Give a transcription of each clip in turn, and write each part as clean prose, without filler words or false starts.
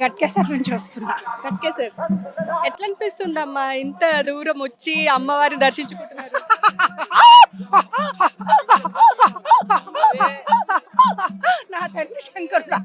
గట్కేసర్ నుంచి వస్తున్నా. కట్కేసర్. ఎట్లా అనిపిస్తుందమ్మా ఇంత దూరం వచ్చి అమ్మవారిని దర్శించుకుంటున్నారు? నా తండ్రి శంకరుడా,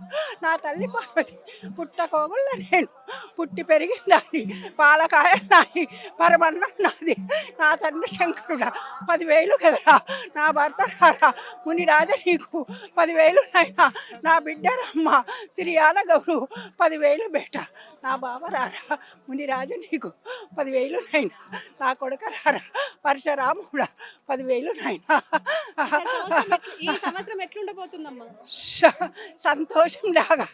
నా తల్లి పార్వతి, పుట్టకోగుళ్ళ నేను పుట్టి పెరిగిందాన్ని, పాలకాయ నాది, పరమన్నం నాది. నా తండ్రి శంకరుడా 10,000 కదరా నా భర్త రారా మునిరాజ నీకు 10,000 నాయనా. నా బిడ్డ రమ్మ సిరియాల గౌరు 10,000 బేట. నా బావ రారా మునిరాజ నీకు 10,000 నాయనా. నా కొడుక రారా పరశురాముడా 10,000 నాయనా. ఈ సంవత్సరం ఎట్లుండబోతుందమ్మా? సంతోషం లాగా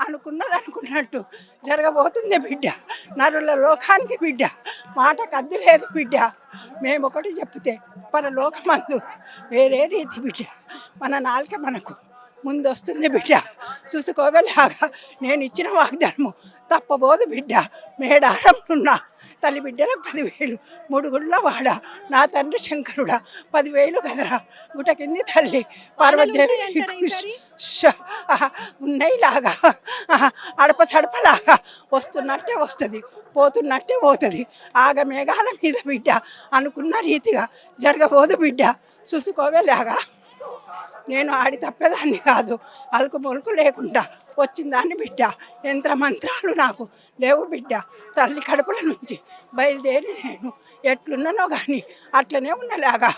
అనుకున్నది అనుకున్నట్టు జరగబోతుంది బిడ్డ. నరుల లోకానికి బిడ్డ, మాట కద్దు లేదు బిడ్డ. మేము ఒకటి చెప్తే పరలోకమందు వేరే రీతి బిడ్డ. మన నాలుక మనకు ముందు వస్తుంది బిడ్డ. చూసుకోవేలాగా నేను ఇచ్చిన వాగ్దానము తప్పబోదు బిడ్డ. మేడారంలో తల్లి బిడ్డలకు 10,000 ముడుగుళ్ళ వాడ నా తండ్రి శంకరుడా 10,000 కదరా. గుట కింది తల్లి పార్వతీదేవి ఉన్నాయిలాగా అడప తడపలాగా వస్తున్నట్టే వస్తుంది, పోతున్నట్టే పోతుంది. ఆగమేఘాల మీద బిడ్డ అనుకున్న రీతిగా జరగబోదు బిడ్డ. చూసుకోవేలాగా నేను ఆడి తప్పేదాన్ని కాదు. అలుకు మొలుకు లేకుండా వచ్చిందాన్ని బిడ్డ. యంత్ర మంత్రాలు నాకు లేవు బిడ్డ. తల్లి కడుపుల నుంచి బయలుదేరి నేను ఎట్లున్నానో కానీ అట్లనే ఉన్నలాగా